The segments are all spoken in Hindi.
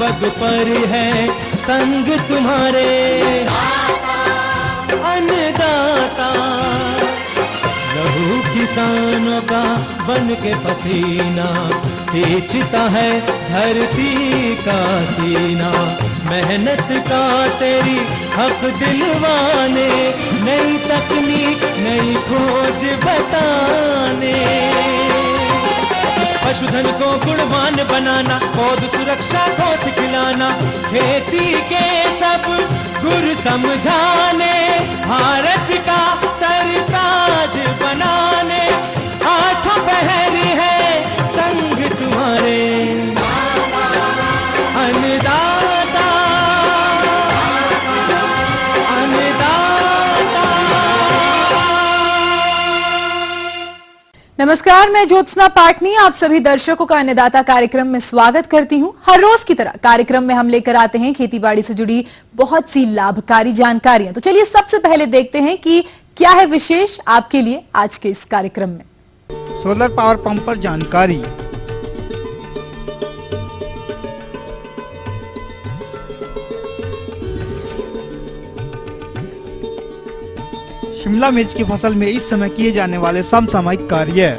पग पर है संग तुम्हारे। अन्नदाता लहू किसानों का बन के पसीना सींचता है धरती का सीना। मेहनत का तेरी हक दिलवाने, नई तकनीक नई खोज बताने। पशुधन को गुणवान बनाना, पौध सुरक्षा को सिखलाना, खेती के सब गुर समझाने, भारत का सरताज बनाने। आठों पहर है संग तुम्हारे। अन्नदाता नमस्कार, मैं ज्योत्सना पाटनी आप सभी दर्शकों का अन्नदाता कार्यक्रम में स्वागत करती हूं। हर रोज की तरह कार्यक्रम में हम लेकर आते हैं खेतीबाड़ी से जुड़ी बहुत सी लाभकारी जानकारियां। तो चलिए सबसे पहले देखते हैं कि क्या है विशेष आपके लिए आज के इस कार्यक्रम में। सोलर पावर पंप पर जानकारी। शिमला मिर्च की फसल में इस समय किए जाने वाले समसामयिक कार्य।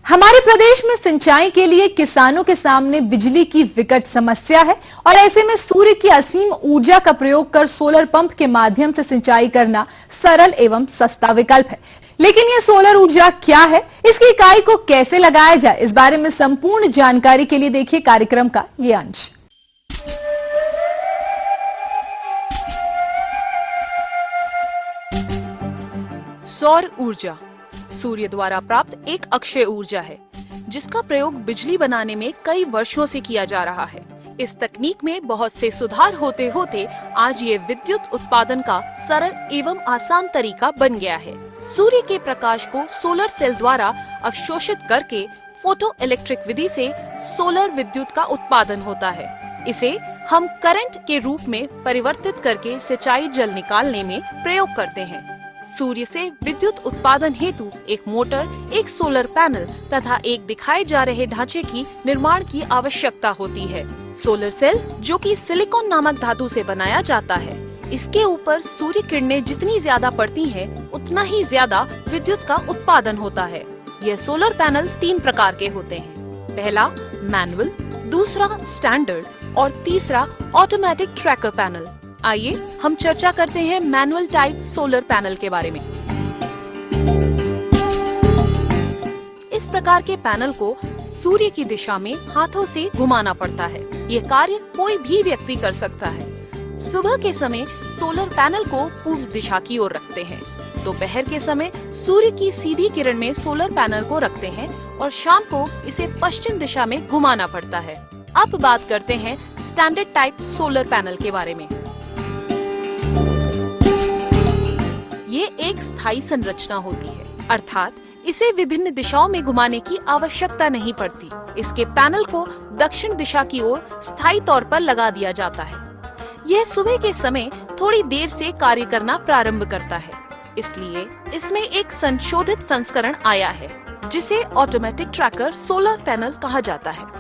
हमारे प्रदेश में सिंचाई के लिए किसानों के सामने बिजली की विकट समस्या है और ऐसे में सूर्य की असीम ऊर्जा का प्रयोग कर सोलर पंप के माध्यम से सिंचाई करना सरल एवं सस्ता विकल्प है। लेकिन ये सोलर ऊर्जा क्या है, इसकी इकाई को कैसे लगाया जाए, इस बारे में संपूर्ण जानकारी के लिए देखिए कार्यक्रम का ये अंश। सौर ऊर्जा सूर्य द्वारा प्राप्त एक अक्षय ऊर्जा है, जिसका प्रयोग बिजली बनाने में कई वर्षों से किया जा रहा है। इस तकनीक में बहुत से सुधार होते होते आज ये विद्युत उत्पादन का सरल एवं आसान तरीका बन गया है। सूर्य के प्रकाश को सोलर सेल द्वारा अवशोषित करके फोटो इलेक्ट्रिक विधि से सोलर विद्युत का उत्पादन होता है। इसे हम करंट के रूप में परिवर्तित करके सिंचाई जल निकालने में प्रयोग करते हैं। सूर्य से विद्युत उत्पादन हेतु एक मोटर, एक सोलर पैनल तथा एक दिखाए जा रहे ढांचे की निर्माण की आवश्यकता होती है। सोलर सेल, जो कि सिलिकॉन नामक धातु से बनाया जाता है, इसके ऊपर सूर्य किरणें जितनी ज्यादा पड़ती हैं, उतना ही ज्यादा विद्युत का उत्पादन होता है। यह सोलर पैनल 3 प्रकार के होते हैं। पहला मैनुअल, दूसरा स्टैंडर्ड और तीसरा ऑटोमेटिक ट्रैकर पैनल। आइए हम चर्चा करते हैं मैनुअल टाइप सोलर पैनल के बारे में। इस प्रकार के पैनल को सूर्य की दिशा में हाथों से घुमाना पड़ता है। ये कार्य कोई भी व्यक्ति कर सकता है। सुबह के समय सोलर पैनल को पूर्व दिशा की ओर रखते हैं, दोपहर के समय सूर्य की सीधी किरण में सोलर पैनल को रखते हैं और शाम को इसे पश्चिम दिशा में घुमाना पड़ता है। अब बात करते हैं स्टैंडर्ड टाइप सोलर पैनल के बारे में। ये एक स्थायी संरचना होती है, अर्थात इसे विभिन्न दिशाओं में घुमाने की आवश्यकता नहीं पड़ती। इसके पैनल को दक्षिण दिशा की ओर स्थायी तौर पर लगा दिया जाता है। यह सुबह के समय थोड़ी देर से कार्य करना प्रारंभ करता है, इसलिए इसमें एक संशोधित संस्करण आया है, जिसे ऑटोमेटिक ट्रैकर सोलर पैनल कहा जाता है।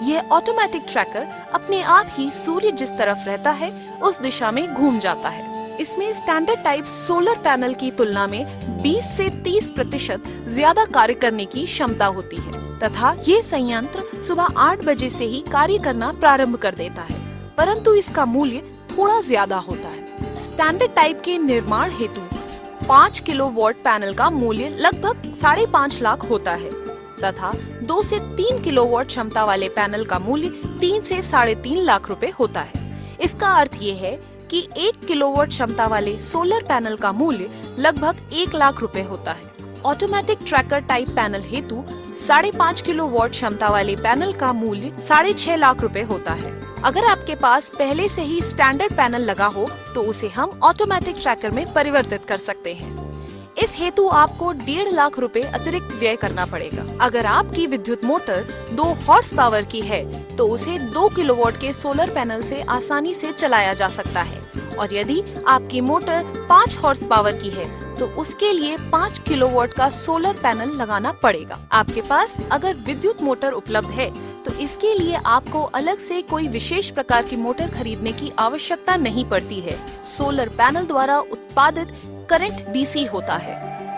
यह ऑटोमेटिक ट्रैकर अपने आप ही सूर्य जिस तरफ रहता है उस दिशा में घूम जाता है। इसमें स्टैंडर्ड टाइप सोलर पैनल की तुलना में 20 से 30% ज्यादा कार्य करने की क्षमता होती है तथा ये संयंत्र सुबह 8 बजे से ही कार्य करना प्रारंभ कर देता है, परंतु इसका मूल्य थोड़ा ज्यादा होता है। स्टैंडर्ड टाइप के निर्माण हेतु 5 किलोवाट पैनल का मूल्य लगभग 5.5 लाख होता है तथा 2 से 3 किलोवाट क्षमता वाले पैनल का मूल्य 3 से 3.5 लाख रुपए होता है। इसका अर्थ ये है कि 1 किलोवाट क्षमता वाले सोलर पैनल का मूल्य लगभग 1 लाख रुपए होता है। ऑटोमेटिक ट्रैकर टाइप पैनल हेतु 5.5 किलोवाट क्षमता वाले पैनल का मूल्य 6.5 लाख रुपए होता है। अगर आपके पास पहले से ही स्टैंडर्ड पैनल लगा हो तो उसे हम ऑटोमेटिक ट्रैकर में परिवर्तित कर सकते हैं। इस हेतु आपको 1.5 लाख रुपए अतिरिक्त व्यय करना पड़ेगा। अगर आपकी विद्युत मोटर 2 हॉर्स पावर की है तो उसे 2 किलोवाट के सोलर पैनल से आसानी से चलाया जा सकता है, और यदि आपकी मोटर 5 हॉर्स पावर की है तो उसके लिए 5 किलोवाट का सोलर पैनल लगाना पड़ेगा। आपके पास अगर विद्युत मोटर उपलब्ध है तो इसके लिए आपको अलग से कोई विशेष प्रकार की मोटर खरीदने की आवश्यकता नहीं पड़ती है। सोलर पैनल द्वारा उत्पादित करंट डीसी होता है,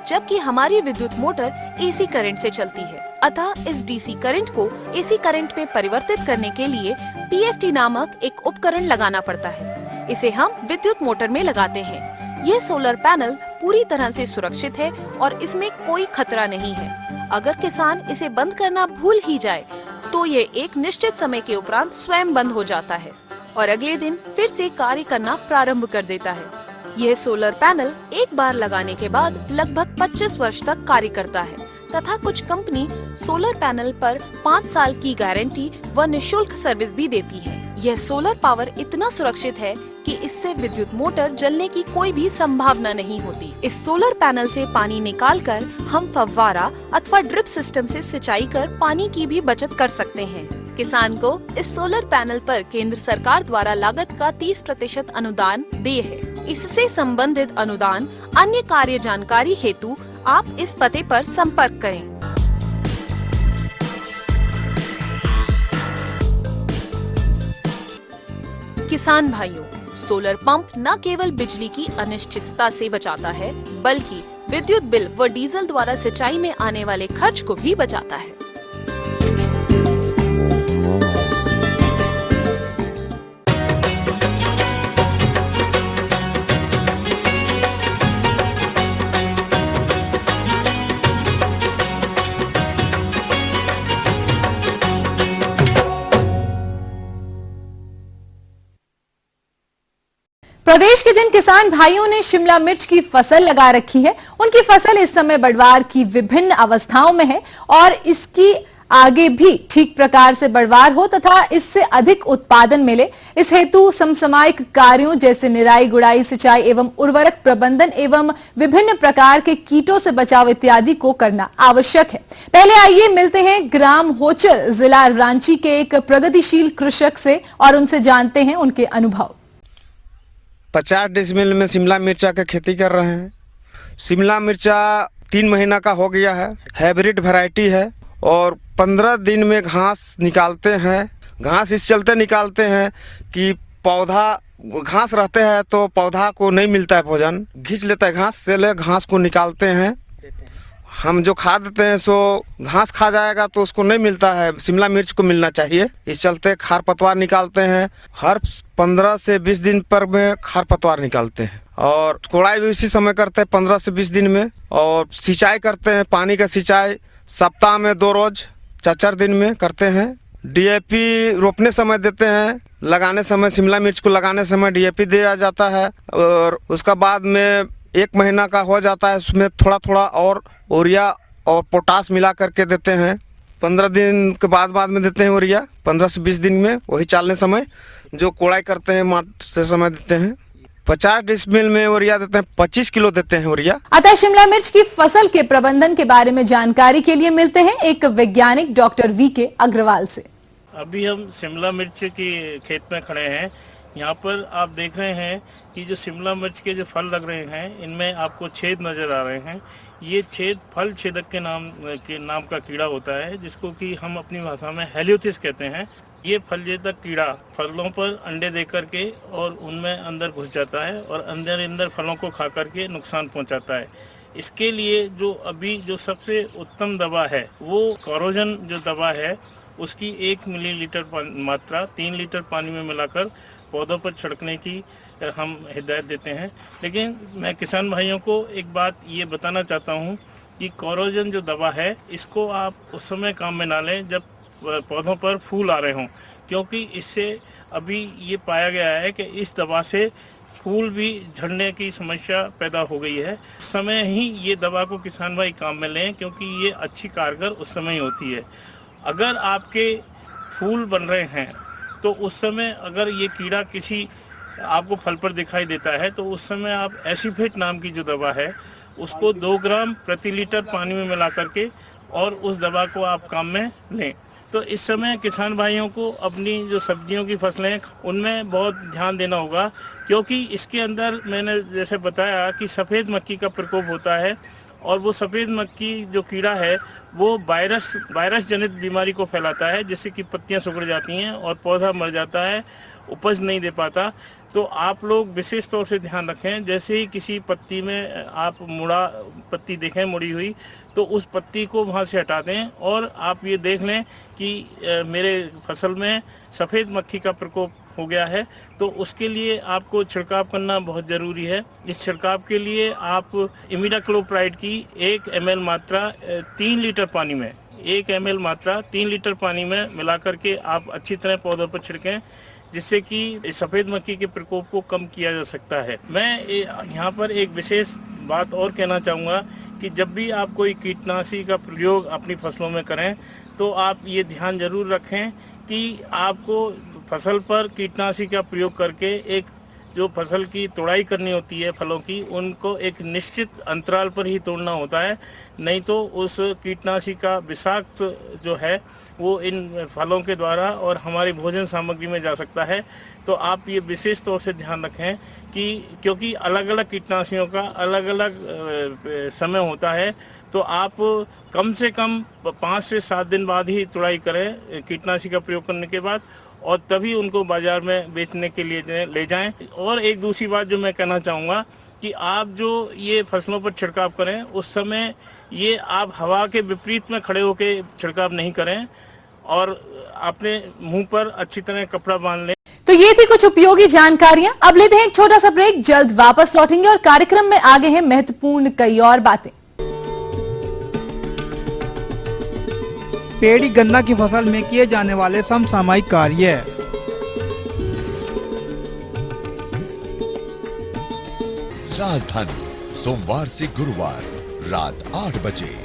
जबकि हमारी विद्युत मोटर एसी करंट से चलती है। अतः इस डीसी करंट को एसी करंट में परिवर्तित करने के लिए पीएफटी नामक एक उपकरण लगाना पड़ता है। इसे हम विद्युत मोटर में लगाते हैं। ये सोलर पैनल पूरी तरह से सुरक्षित है और इसमें कोई खतरा नहीं है। अगर किसान इसे बंद करना भूल ही जाए तो ये एक निश्चित समय के उपरांत स्वयं बंद हो जाता है और अगले दिन फिर से कार्य करना प्रारंभ कर देता है। यह सोलर पैनल एक बार लगाने के बाद लगभग 25 वर्ष तक कार्य करता है तथा कुछ कंपनी सोलर पैनल पर 5 साल की गारंटी व निःशुल्क सर्विस भी देती है। यह सोलर पावर इतना सुरक्षित है कि इससे विद्युत मोटर जलने की कोई भी संभावना नहीं होती। इस सोलर पैनल से पानी निकालकर हम फव्वारा अथवा ड्रिप सिस्टम से सिंचाई कर पानी की भी बचत कर सकते हैं। किसान को इस सोलर पैनल पर केंद्र सरकार द्वारा लागत का 30% अनुदान देय है। इससे संबंधित अनुदान अन्य कार्य जानकारी हेतु आप इस पते पर संपर्क करें। किसान भाइयों, सोलर पंप न केवल बिजली की अनिश्चितता से बचाता है, बल्कि विद्युत बिल व डीजल द्वारा सिंचाई में आने वाले खर्च को भी बचाता है। प्रदेश के जिन किसान भाइयों ने शिमला मिर्च की फसल लगा रखी है, उनकी फसल इस समय बढ़वार की विभिन्न अवस्थाओं में है और इसकी आगे भी ठीक प्रकार से बढ़वार हो तथा इससे अधिक उत्पादन मिले, इस हेतु समसामयिक कार्यों जैसे निराई गुड़ाई, सिंचाई एवं उर्वरक प्रबंधन एवं विभिन्न प्रकार के कीटों से बचाव इत्यादि को करना आवश्यक है। पहले आइए मिलते हैं ग्राम होचर जिला रांची के एक प्रगतिशील कृषक से और उनसे जानते हैं उनके अनुभव। 50 डिसमिल में शिमला मिर्चा की खेती कर रहे हैं। शिमला मिर्चा 3 महीना का हो गया है, हाइब्रिड वैरायटी है और 15 दिन में घास निकालते हैं। घास इस चलते निकालते हैं कि पौधा घास रहते हैं तो पौधा को नहीं मिलता है भोजन, खींच लेता है घास से, ले घास को निकालते हैं। हम जो खाद देते हैं सो घास खा जाएगा तो उसको नहीं मिलता है, शिमला मिर्च को मिलना चाहिए। इस चलते खार पतवार निकालते हैं। हर 15 से 20 दिन पर में खार पतवार निकालते हैं और कोड़ाई भी उसी समय करते हैं 15 से 20 दिन में। और सिंचाई करते हैं, पानी का सिंचाई सप्ताह में 2 रोज 4 दिन में करते हैं। डीएपी रोपने समय देते हैं, लगाने समय शिमला मिर्च को लगाने समय डीएपी दिया जाता है और उसका बाद में 1 महीना का हो जाता है, उसमें थोड़ा थोड़ा और यूरिया और पोटास मिला करके देते हैं। 15 दिन के बाद में देते हैं यूरिया, 15 से 20 दिन में। वही चालने समय जो कोड़ाई करते हैं मार्च से समय देते हैं। 50 डिसमिल में यूरिया देते हैं, 25 किलो देते हैं यूरिया। अतः शिमला मिर्च की फसल के प्रबंधन के बारे में जानकारी के लिए मिलते हैं एक वैज्ञानिक डॉक्टर वीके अग्रवाल से। अभी हम शिमला मिर्च की खेत में खड़े हैं। यहाँ पर आप देख रहे हैं कि जो शिमला मिर्च के जो फल लग रहे हैं इनमें आपको छेद नज़र आ रहे हैं। ये छेद फल छेदक के नाम का कीड़ा होता है, जिसको कि हम अपनी भाषा में हेलियोथिस कहते हैं। ये फल छेदक कीड़ा फलों पर अंडे दे करके और उनमें अंदर घुस जाता है और अंदर फलों को खा करके नुकसान पहुंचाता है। इसके लिए जो अभी जो सबसे उत्तम दवा है वो कोरोजन जो दवा है, उसकी 1 मिलीलीटर मात्रा 3 लीटर पानी में मिलाकर पौधों पर छिड़कने की हम हिदायत देते हैं। लेकिन मैं किसान भाइयों को एक बात ये बताना चाहता हूँ कि कोरोजन जो दवा है इसको आप उस समय काम में ना लें जब पौधों पर फूल आ रहे हों, क्योंकि इससे अभी ये पाया गया है कि इस दवा से फूल भी झड़ने की समस्या पैदा हो गई है। उस समय ही ये दवा को किसान भाई काम में लें, क्योंकि ये अच्छी कारगर उस समय होती है। अगर आपके फूल बन रहे हैं तो उस समय अगर ये कीड़ा किसी आपको फल पर दिखाई देता है तो उस समय आप एसिफेट नाम की जो दवा है उसको 2 ग्राम प्रति लीटर पानी में मिला करके और उस दवा को आप काम में लें। तो इस समय किसान भाइयों को अपनी जो सब्जियों की फसलें उनमें बहुत ध्यान देना होगा, क्योंकि इसके अंदर मैंने जैसे बताया कि सफ़ेद मक्खी का प्रकोप होता है और वो सफ़ेद मक्खी जो कीड़ा है वो वायरस जनित बीमारी को फैलाता है, जिससे कि पत्तियां सिकुड़ जाती हैं और पौधा मर जाता है, उपज नहीं दे पाता। तो आप लोग विशेष तौर से ध्यान रखें, जैसे ही किसी पत्ती में आप मुड़ा पत्ती देखें मुड़ी हुई तो उस पत्ती को वहाँ से हटा दें और आप ये देख लें कि मेरे फसल में सफ़ेद मक्खी का प्रकोप हो गया है, तो उसके लिए आपको छिड़काव करना बहुत ज़रूरी है। इस छिड़काव के लिए आप इमिडाक्लोप्राइड की 1 ml मात्रा 3 लीटर पानी में 1 ml मात्रा 3 लीटर पानी में मिला करके आप अच्छी तरह पौधों पर छिड़कें, जिससे कि सफ़ेद मक्खी के प्रकोप को कम किया जा सकता है। मैं यहाँ पर एक विशेष बात और कहना चाहूँगा कि जब भी आप कोई कीटनाशी का प्रयोग अपनी फसलों में करें तो आप ये ध्यान जरूर रखें कि आपको फसल पर कीटनाशी का प्रयोग करके एक जो फसल की तोड़ाई करनी होती है फलों की, उनको एक निश्चित अंतराल पर ही तोड़ना होता है, नहीं तो उस कीटनाशी का विषाक्त जो है वो इन फलों के द्वारा और हमारी भोजन सामग्री में जा सकता है। तो आप ये विशेष तौर से ध्यान रखें कि क्योंकि अलग अलग कीटनाशियों का अलग अलग समय होता है, तो आप कम से कम 5 से 7 दिन बाद ही तुड़ाई करें कीटनाशी का प्रयोग करने के बाद, और तभी उनको बाज़ार में बेचने के लिए ले जाएं। और एक दूसरी बात जो मैं कहना चाहूँगा कि आप जो ये फसलों पर छिड़काव करें उस समय ये आप हवा के विपरीत में खड़े होकर छिड़काव नहीं करें और अपने मुंह पर अच्छी तरह कपड़ा बांध लें। तो ये थी कुछ उपयोगी जानकारियां। अब लेते हैं एक छोटा सा ब्रेक, जल्द वापस लौटेंगे और कार्यक्रम में आगे हैं महत्वपूर्ण कई और बातें। पेड़ी गन्ना की फसल में किए जाने वाले समसामयिक कार्य। राजधानी सोमवार से गुरुवार रात 8 बजे।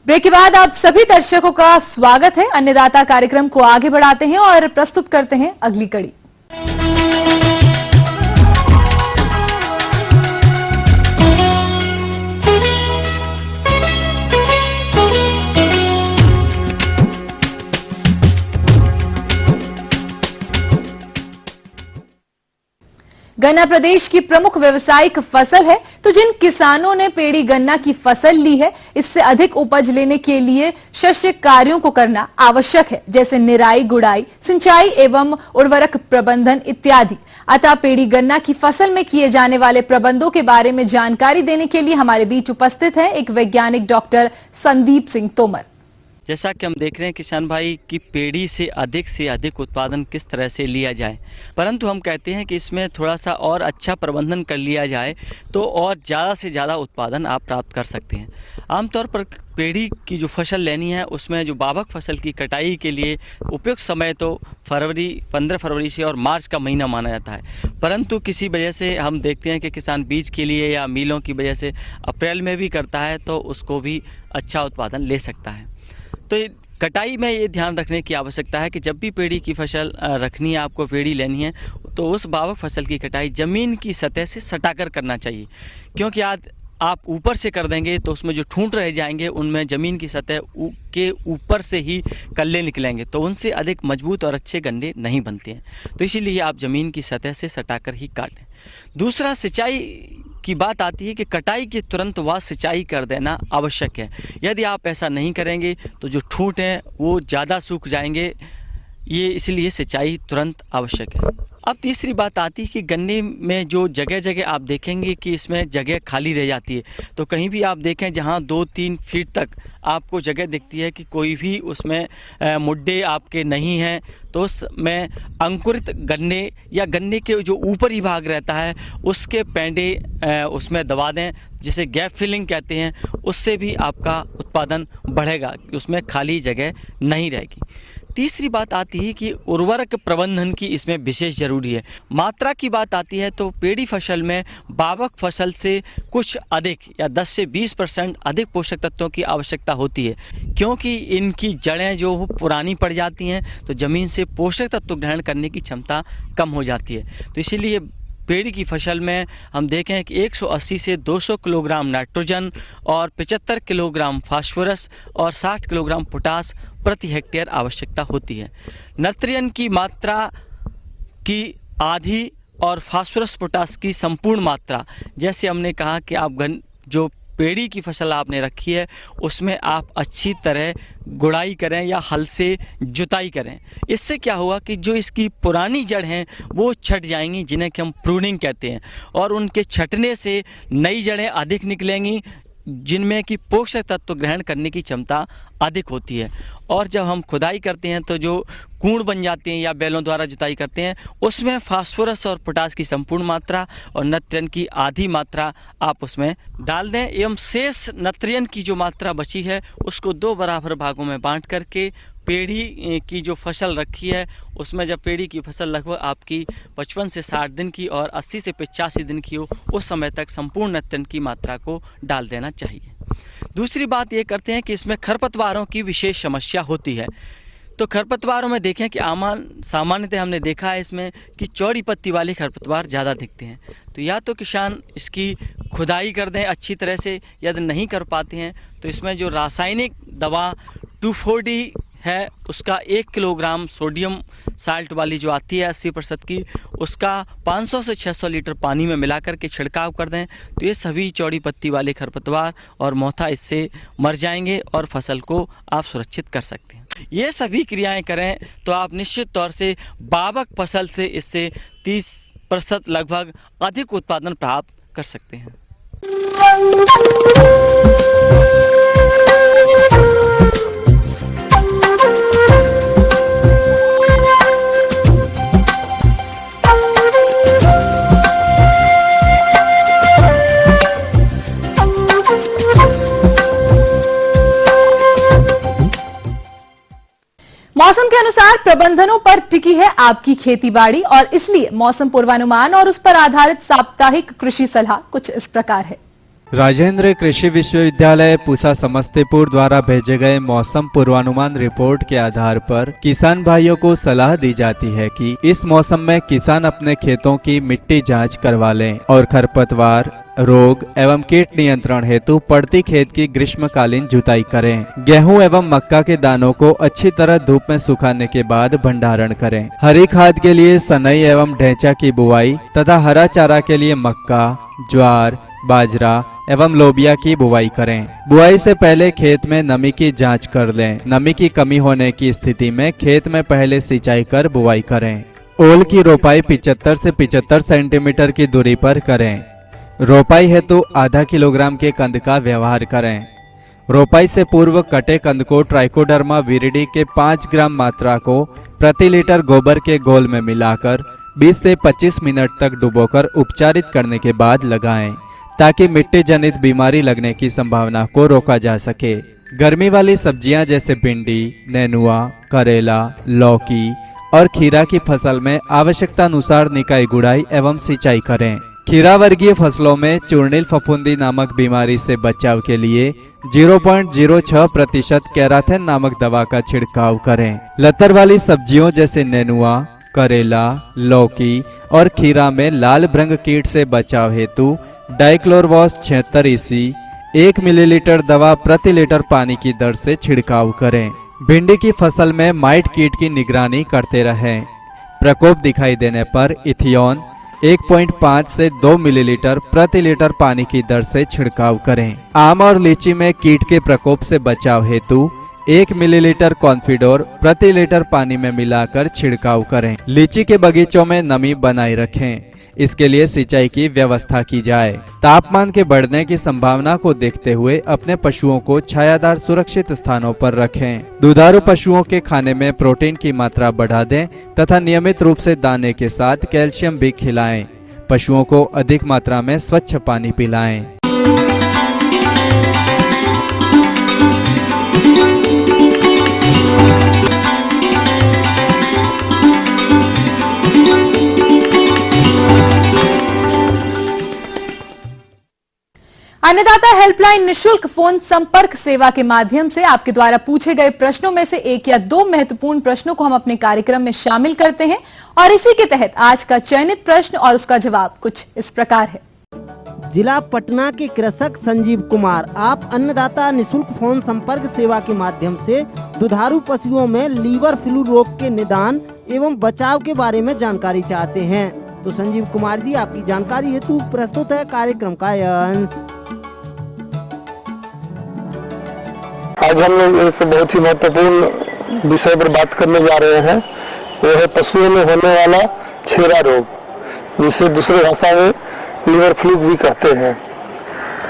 ब्रेक के बाद आप सभी दर्शकों का स्वागत है। अन्नदाता कार्यक्रम को आगे बढ़ाते हैं और प्रस्तुत करते हैं अगली कड़ी। गन्ना प्रदेश की प्रमुख व्यवसायिक फसल है, तो जिन किसानों ने पेड़ी गन्ना की फसल ली है, इससे अधिक उपज लेने के लिए शस्य कार्यों को करना आवश्यक है, जैसे निराई, गुड़ाई, सिंचाई एवं उर्वरक प्रबंधन इत्यादि। अतः पेड़ी गन्ना की फसल में किए जाने वाले प्रबंधों के बारे में जानकारी देने के लिए हमारे बीच उपस्थित है एक वैज्ञानिक डॉक्टर संदीप सिंह तोमर। जैसा कि हम देख रहे हैं किसान भाई की पेड़ी से अधिक उत्पादन किस तरह से लिया जाए, परंतु हम कहते हैं कि इसमें थोड़ा सा और अच्छा प्रबंधन कर लिया जाए तो और ज़्यादा से ज़्यादा उत्पादन आप प्राप्त कर सकते हैं। आमतौर पर पेड़ी की जो फसल लेनी है उसमें जो बाबक फसल की कटाई के लिए उपयुक्त समय तो 15 फरवरी से और मार्च का महीना माना जाता है, परंतु किसी वजह से हम देखते हैं कि किसान बीज के लिए या मिलों की वजह से अप्रैल में भी करता है तो उसको भी अच्छा उत्पादन ले सकता है। तो कटाई में ये ध्यान रखने की आवश्यकता है कि जब भी पेड़ी की फसल रखनी है, आपको पेड़ी लेनी है, तो उस बाबक फसल की कटाई ज़मीन की सतह से सटाकर करना चाहिए, क्योंकि आज आप ऊपर से कर देंगे तो उसमें जो ठूंठ रह जाएंगे उनमें ज़मीन की सतह के ऊपर से ही कल्ले निकलेंगे, तो उनसे अधिक मजबूत और अच्छे गन्ने नहीं बनते हैं। तो इसीलिए आप ज़मीन की सतह से सटाकर ही काटें। दूसरा, सिंचाई की बात आती है कि कटाई के तुरंत बाद सिंचाई कर देना आवश्यक है। यदि आप ऐसा नहीं करेंगे तो जो ठूंठ हैं वो ज़्यादा सूख जाएंगे ये इसलिए सिंचाई तुरंत आवश्यक है। अब तीसरी बात आती है कि गन्ने में जो जगह जगह आप देखेंगे कि इसमें जगह खाली रह जाती है, तो कहीं भी आप देखें जहाँ 2-3 फीट तक आपको जगह दिखती है कि कोई भी उसमें मुड्डे आपके नहीं हैं, तो उसमें अंकुरित गन्ने या गन्ने के जो ऊपरी भाग रहता है उसके पेंडे उसमें दबा दें, जिसे गैप फिलिंग कहते हैं। उससे भी आपका उत्पादन बढ़ेगा, उसमें खाली जगह नहीं रहेगी। तीसरी बात आती है कि उर्वरक प्रबंधन की इसमें विशेष ज़रूरी है। मात्रा की बात आती है तो पेड़ी फसल में बावक फसल से कुछ अधिक या 10 से 20% अधिक पोषक तत्वों की आवश्यकता होती है, क्योंकि इनकी जड़ें जो पुरानी पड़ जाती हैं तो ज़मीन से पोषक तत्व ग्रहण करने की क्षमता कम हो जाती है। तो इसीलिए पेड़ी की फसल में हम देखें कि 180 से 200 किलोग्राम नाइट्रोजन और 75 किलोग्राम फास्फोरस और 60 किलोग्राम पोटास प्रति हेक्टेयर आवश्यकता होती है। नाइट्रोजन की मात्रा की आधी और फास्फोरस पोटास की संपूर्ण मात्रा, जैसे हमने कहा कि आप जो पेड़ी की फसल आपने रखी है उसमें आप अच्छी तरह गुड़ाई करें या हल से जुताई करें। इससे क्या होगा कि जो इसकी पुरानी जड़ हैं वो छट जाएंगी, जिन्हें कि हम प्रूनिंग कहते हैं, और उनके छटने से नई जड़ें अधिक निकलेंगी जिनमें कि पोषक तत्व ग्रहण करने की क्षमता अधिक होती है। और जब हम खुदाई करते हैं तो जो कूड़ बन जाते हैं या बैलों द्वारा जुताई करते हैं उसमें फास्फोरस और पोटास की संपूर्ण मात्रा और नाइट्रोजन की आधी मात्रा आप उसमें डाल दें, एवं शेष नाइट्रोजन की जो मात्रा बची है उसको 2 बराबर भागों में बांट करके पेड़ी की जो फसल रखी है उसमें, जब पेड़ी की फसल लगभग आपकी 55 से 60 दिन की और 80 से 85 दिन की हो, उस समय तक संपूर्ण नाइट्रोजन की मात्रा को डाल देना चाहिए। दूसरी बात ये करते हैं कि इसमें खरपतवारों की विशेष समस्या होती है। तो खरपतवारों में देखें कि सामान्यतः हमने देखा है इसमें कि चौड़ी पत्ती वाले खरपतवार ज़्यादा दिखते हैं। तो या तो किसान इसकी खुदाई कर दें अच्छी तरह से, यदि नहीं कर पाते हैं तो इसमें जो रासायनिक दवा 2,4-D है उसका 1 किलोग्राम सोडियम साल्ट वाली जो आती है 80% की, उसका 500 से 600 लीटर पानी में मिलाकर के छिड़काव कर दें, तो ये सभी चौड़ी पत्ती वाले खरपतवार और मोथा इससे मर जाएंगे और फसल को आप सुरक्षित कर सकते हैं। ये सभी क्रियाएं करें तो आप निश्चित तौर से बावक फसल से इससे 30% लगभग अधिक उत्पादन प्राप्त कर सकते हैं। मौसम के अनुसार प्रबंधनों पर टिकी है आपकी खेतीबाड़ी, और इसलिए मौसम पूर्वानुमान और उस पर आधारित साप्ताहिक कृषि सलाह कुछ इस प्रकार है। राजेंद्र कृषि विश्वविद्यालय पूसा समस्तीपुर द्वारा भेजे गए मौसम पूर्वानुमान रिपोर्ट के आधार पर किसान भाइयों को सलाह दी जाती है कि इस मौसम में किसान अपने खेतों की मिट्टी जांच करवा लें और खरपतवार, रोग एवं कीट नियंत्रण हेतु पड़ती खेत की ग्रीष्मकालीन जुताई करें। गेहूं एवं मक्का के दानों को अच्छी तरह धूप में सुखाने के बाद भंडारण करें। हरी खाद के लिए सनई एवं ढैंचा की बुआई तथा हरा चारा के लिए मक्का, ज्वार, बाजरा एवं लोबिया की बुआई करें। बुआई से पहले खेत में नमी की जांच कर लें। नमी की कमी होने की स्थिति में खेत में पहले सिंचाई कर बुआई करें। ओल की रोपाई 75 से 75 सेंटीमीटर की दूरी पर करें। रोपाई हेतु आधा किलोग्राम के कंद का व्यवहार करें। रोपाई से पूर्व कटे कंद को ट्राइकोडर्मा विरिडी के 5 ग्राम मात्रा को प्रति लीटर गोबर के घोल में मिलाकर 20 से 25 मिनट तक डुबोकर उपचारित करने के बाद लगाएं, ताकि मिट्टी जनित बीमारी लगने की संभावना को रोका जा सके। गर्मी वाली सब्जियां जैसे भिंडी, नेनुआ, करेला, लौकी और खीरा की फसल में आवश्यकता अनुसार निकाई गुड़ाई एवं सिंचाई करें। खीरा वर्गीय फसलों में चूर्णिल फफूंदी नामक बीमारी से बचाव के लिए 0.06% कैराथेन नामक दवा का छिड़काव करें। लतर वाली सब्जियों जैसे नेनुआ, करेला, लौकी और खीरा में लाल भृंग कीट से बचाव हेतु डाइक्लोरवॉस 76 EC 1 मिलीलीटर दवा प्रति लीटर पानी की दर से छिड़काव करें। भिंडी की फसल में माइट कीट की निगरानी करते रहें। प्रकोप दिखाई देने पर इथियोन 1.5 से 2 मिलीलीटर प्रति लीटर पानी की दर से छिड़काव करें। आम और लीची में कीट के प्रकोप से बचाव हेतु 1 मिलीलीटर कॉन्फिडोर प्रति लीटर पानी में मिलाकर छिड़काव करें। लीची के बगीचों में नमी बनाए रखें। इसके लिए सिंचाई की व्यवस्था की जाए। तापमान के बढ़ने की संभावना को देखते हुए अपने पशुओं को छायादार सुरक्षित स्थानों पर रखें। दुधारू पशुओं के खाने में प्रोटीन की मात्रा बढ़ा दें तथा नियमित रूप से दाने के साथ कैल्शियम भी खिलाएं। पशुओं को अधिक मात्रा में स्वच्छ पानी पिलाएं। अन्नदाता हेल्पलाइन निशुल्क फोन संपर्क सेवा के माध्यम से आपके द्वारा पूछे गए प्रश्नों में से 1 या 2 महत्वपूर्ण प्रश्नों को हम अपने कार्यक्रम में शामिल करते हैं और इसी के तहत आज का चयनित प्रश्न और उसका जवाब कुछ इस प्रकार है। जिला पटना के कृषक संजीव कुमार, आप अन्नदाता निशुल्क फोन संपर्क सेवा के माध्यम से दुधारू पशुओं में लीवर फ्लू रोग के निदान एवं बचाव के बारे में जानकारी चाहते हैं। तो संजीव कुमार जी, आपकी जानकारी हेतु प्रस्तुत है कार्यक्रम का यह अंश। आज हम लोग एक बहुत ही महत्वपूर्ण विषय पर बात करने जा रहे हैं। वो है पशुओं में होने वाला छेरा रोग, जिसे दूसरे भाषा में लीवर फ्लू भी कहते हैं।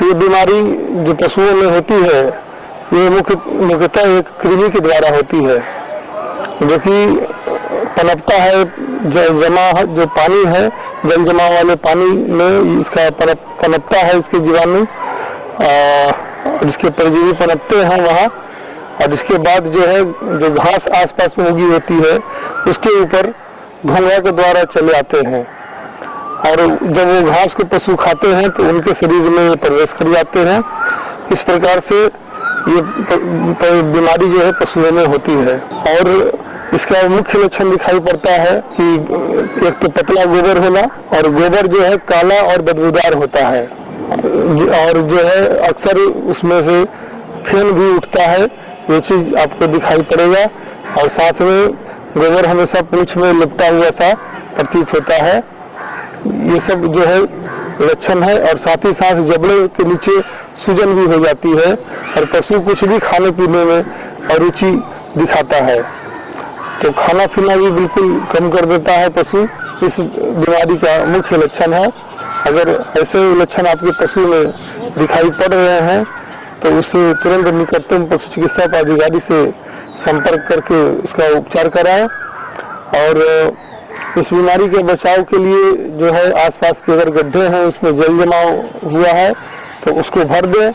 ये बीमारी जो पशुओं में होती है, ये मुख्यतः एक कृमि के द्वारा होती है, जो कि पनपता है। जो पानी है, जल जमाव वाले पानी में इसका पनपता है, इसके जीवाणु और इसके परजीवी पनपते हैं वहाँ। और इसके बाद जो है, जो घास आसपास में उगी होती है, उसके ऊपर घोंघा के द्वारा चले आते हैं और जब वो घास को पशु खाते हैं तो उनके शरीर में प्रवेश कर जाते हैं। इस प्रकार से ये बीमारी जो है पशुओं में होती है। और इसका मुख्य लक्षण दिखाई पड़ता है कि एक तो पतला गोबर होना, और गोबर जो है काला और बदबूदार होता है, और जो है अक्सर उसमें से फेन भी उठता है। ये चीज आपको दिखाई पड़ेगा। और साथ में गोबर हमेशा पूंछ में लिपटा हुआ सा प्रतीत होता है। ये सब जो है लक्षण है। और साथ ही साथ जबड़े के नीचे सूजन भी हो जाती है और पशु कुछ भी खाने पीने में अरुचि दिखाता है, तो खाना पीना भी बिल्कुल कम कर देता है पशु। इस बीमारी का मुख्य लक्षण है। अगर ऐसे लक्षण आपके पशु में दिखाई पड़ रहे हैं तो उससे तुरंत निकटतम पशु चिकित्सा अधिकारी से संपर्क करके उसका उपचार कराएं। और इस बीमारी के बचाव के लिए जो है, आसपास के अगर गड्ढे हैं उसमें जल जमाव हुआ है तो उसको भर दें।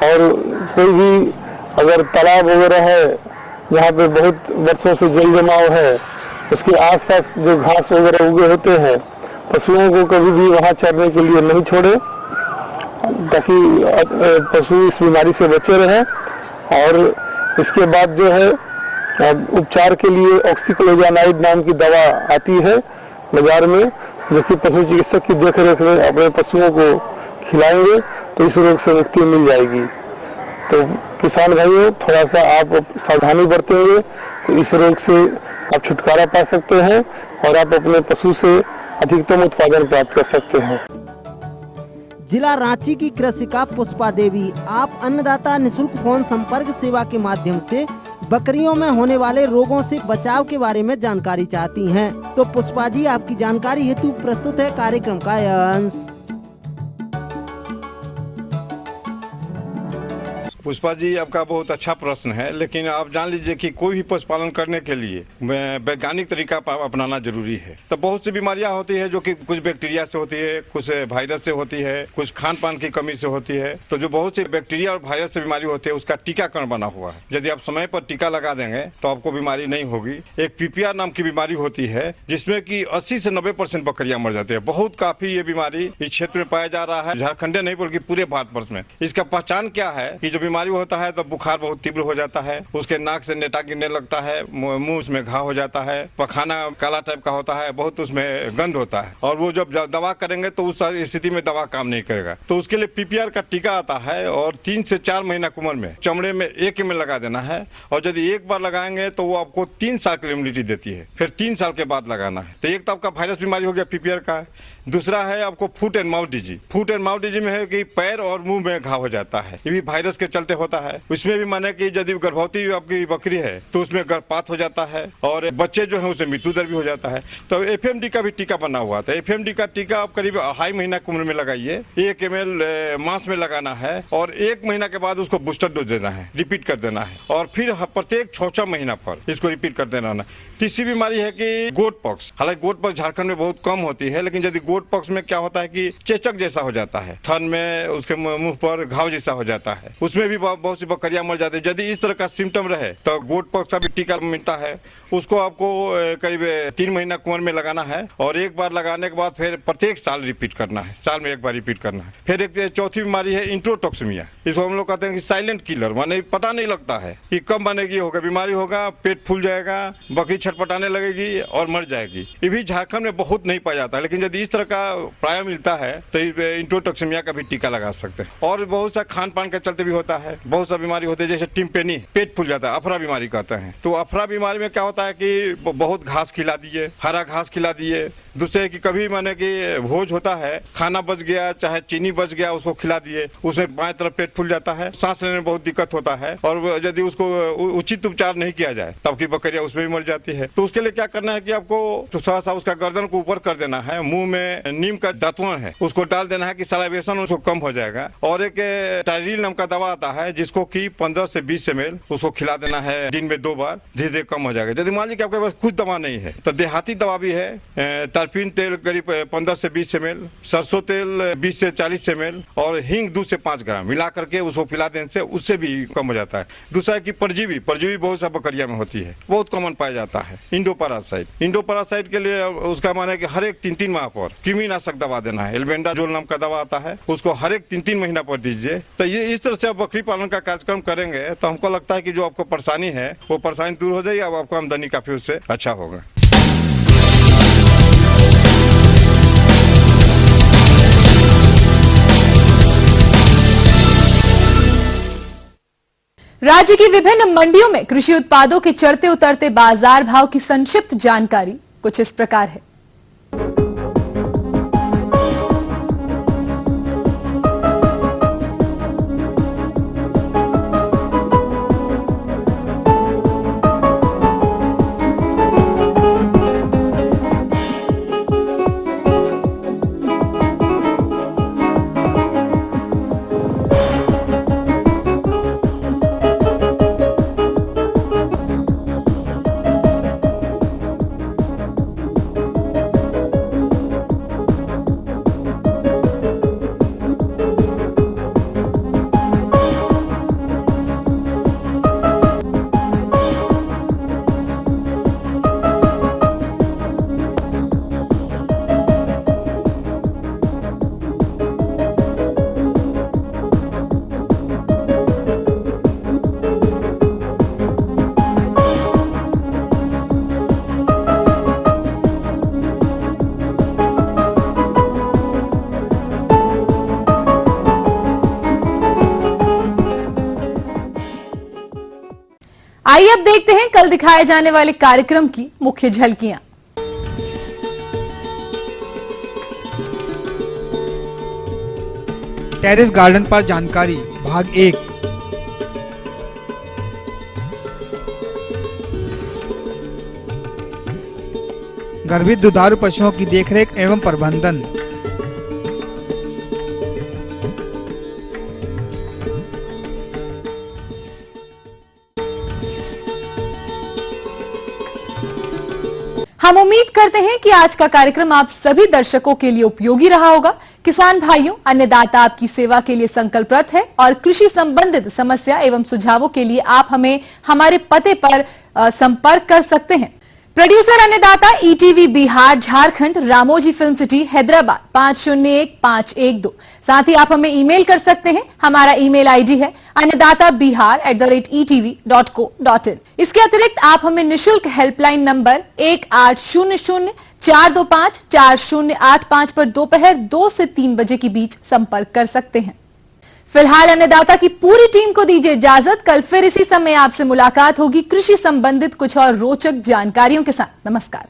और कोई भी अगर तालाब वगैरह है जहाँ पे बहुत वर्षों से जल जमाव है, उसके आसपास जो घास वगैरह उगे होते हैं, पशुओं को कभी भी वहाँ चरने के लिए नहीं छोड़े, ताकि पशु इस बीमारी से बचे रहें। और इसके बाद जो है, उपचार के लिए ऑक्सीक्लोजानाइड नाम की दवा आती है बाजार में, जो कि पशु चिकित्सक की देखरेख में अपने पशुओं को खिलाएंगे तो इस रोग से मुक्ति मिल जाएगी। तो किसान भाइयों, थोड़ा सा आप सावधानी बरतेंगे तो इस रोग से आप छुटकारा पा सकते हैं और आप अपने पशु से अधिकतम उत्पादन प्राप्त कर सकते हैं। जिला रांची की कृषिका पुष्पा देवी, आप अन्नदाता निशुल्क फोन संपर्क सेवा के माध्यम से बकरियों में होने वाले रोगों से बचाव के बारे में जानकारी चाहती हैं। तो पुष्पा जी, आपकी जानकारी हेतु प्रस्तुत है कार्यक्रम का यह अंश। पुष्पा जी, आपका बहुत अच्छा प्रश्न है, लेकिन आप जान लीजिए कि कोई भी पशुपालन करने के लिए वैज्ञानिक तरीका अपनाना जरूरी है। तो बहुत सी बीमारियां होती है जो कि कुछ बैक्टीरिया से होती है, कुछ वायरस से होती है, कुछ खान पान की कमी से होती है। तो जो बहुत सी बैक्टीरिया और वायरस से बीमारी होती है, उसका टीकाकरण बना हुआ है। यदि आप समय पर टीका लगा देंगे तो आपको बीमारी नहीं होगी। एक पीपीआर नाम की बीमारी होती है, जिसमें कि 80 से 90% बकरियां मर जाती है। बहुत काफी ये बीमारी इस क्षेत्र में पाया जा रहा है, झारखंड नहीं बल्कि पूरे भारतवर्ष में। इसका पहचान क्या है कि जो बीमारी होता है तो बुखार बहुत तीव्र हो जाता है, उसके नाक से नेटा गिरने लगता है, मुंह उसमें घाव हो जाता है, पखाना काला टाइप का होता है, बहुत उसमें गंध होता है। और वो जब दवा करेंगे तो उस स्थिति में दवा काम नहीं करेगा। तो उसके लिए पीपीआर का टीका आता है और 3 से 4 महीना की उम्र में चमड़े में 1 ml लगा देना है। और यदि एक बार लगाएंगे तो वो आपको 3 साल की इम्यूनिटी देती है, फिर 3 साल के बाद लगाना है। तो एक तो आपका वायरस बीमारी हो गया पीपीआर का। दूसरा है आपको foot and mouth disease. Foot and mouth disease में है कि पैर और मुंह में घाव हो जाता है, ये भी वायरस के चलते चलते होता है। उसमें भी माने कि यदि गर्भवती आपकी बकरी है तो उसमें गर्भपात हो जाता है और बच्चे जो है उसमें मृत्यु दर भी हो जाता है। तो FMD का भी टीका बना हुआ था। FMD का टीका आप करीब 2.5 महीना की उम्र में लगाइए, 1 ml मांस में लगाना है और 1 महीना के बाद उसको बूस्टर डोज देना है, रिपीट कर देना है और फिर प्रत्येक 6 महीना पर इसको रिपीट कर देना है। तीसरी बीमारी है कि गोट पॉक्स। हालांकि गोट पॉक्स झारखंड में बहुत कम होती है, लेकिन यदि गोट पॉक्स में क्या होता है कि चेचक जैसा हो जाता है, थन में उसके मुंह पर घाव जैसा हो जाता है, उसमें भी बहुत सी बकरियां मर जाती है। यदि इस तरह का सिम्टम रहे तो गोट पॉक्स का भी टीका मिलता है। उसको आपको करीब 3 महीना कुंवर में लगाना है और एक बार लगाने के बाद फिर प्रत्येक साल रिपीट करना है, साल में एक बार रिपीट करना है। फिर एक चौथी बीमारी है इंट्रोटॉक्सिमिया। इसको हम लोग कहते हैं कि साइलेंट किलर, माने पता नहीं लगता है कि कब बनेगी, होगा बीमारी होगा, पेट फूल जाएगा, बकरी छटपटाने लगेगी और मर जाएगी। ये भी झारखंड में बहुत नहीं पाया जाता है, लेकिन यदि इस तरह का प्राय मिलता है तो इंट्रोटॉक्सिमिया का भी टीका लगा सकते हैं। और बहुत सा खान पान के चलते भी होता है, बहुत सा बीमारी होती है जैसे टिम्पेनी, पेट फूल जाता है, अफरा बीमारी कहते हैं। तो अफरा बीमारी में क्या होता है कि बहुत घास खिला दिए, हरा घास खिला दिए। दूसरे कि कभी माने कि भोज होता है, खाना बच गया चाहे चीनी बच गया, उसको खिला दिए, उसमें बाएं तरफ पेट फूल जाता है, सांस लेने में बहुत दिक्कत होता है और यदि उसको उचित उपचार नहीं किया जाए तब की बकरियां उसमें भी मर जाती है। तो उसके लिए क्या करना है कि आपको थोड़ा सा उसका गर्दन को ऊपर कर देना है, मुंह में नीम का दातुन है उसको डाल देना है कि सलाइवेशन उसको कम हो जाएगा। और एक टायरिल नाम का दवा आता है जिसको कि 15 से 20 ml उसको खिला देना है दिन में 2 बार, धीरे धीरे कम हो जाएगा। यदि मान लीजिए आपके पास कुछ दवा नहीं है तो देहाती दवा भी है, तरपीन तेल करीब 15 से 20 ml, सरसों तेल 20 से 40 ml और हींग 2 से 5 ग्राम मिला करके उसको पिला देने से उससे भी कम हो जाता है। दूसरा है कि परजीवी बहुत सा बकरिया में होती है, बहुत कॉमन पाया जाता है। इंडोपैरासाइट के लिए उसका माना है कि हर एक 3-3 माह पर कृमिनाशक दवा देना है। एल्बेंडाजोल नाम का दवा आता है, उसको हर एक 3-3 महीना पर दीजिए। तो ये इस तरह से आप बकरी पालन का कार्यक्रम करेंगे तो हमको लगता है कि जो आपको परेशानी है वो परेशानी दूर हो जाएगी, अब आपको आमदनी काफी उससे अच्छा होगा। राज्य की विभिन्न मंडियों में कृषि उत्पादों के चढ़ते उतरते बाजार भाव की संक्षिप्त जानकारी कुछ इस प्रकार है। आइए अब देखते हैं कल दिखाए जाने वाले कार्यक्रम की मुख्य झलकियां। टेरेस गार्डन पर जानकारी भाग 1। गर्भित दुधारू पशुओं की देखरेख एवं प्रबंधन। हम उम्मीद करते हैं कि आज का कार्यक्रम आप सभी दर्शकों के लिए उपयोगी रहा होगा। किसान भाइयों, अन्नदाता आपकी सेवा के लिए संकल्परत है और कृषि संबंधित समस्या एवं सुझावों के लिए आप हमें हमारे पते पर संपर्क कर सकते हैं। प्रोड्यूसर अन्नदाता ETV Bihar Jharkhand, Ramoji film city Hyderabad 501512। साथ ही आप हमें ईमेल कर सकते हैं। हमारा ईमेल आईडी है annadatabihar@etv.co.in। इसके अतिरिक्त आप हमें निशुल्क हेल्पलाइन नंबर 1800-425-4085 पर दोपहर 2 से 3 बजे के बीच संपर्क कर सकते हैं। फिलहाल अन्नदाता की पूरी टीम को दीजिए इजाजत। कल फिर इसी समय आपसे मुलाकात होगी कृषि संबंधित कुछ और रोचक जानकारियों के साथ। नमस्कार।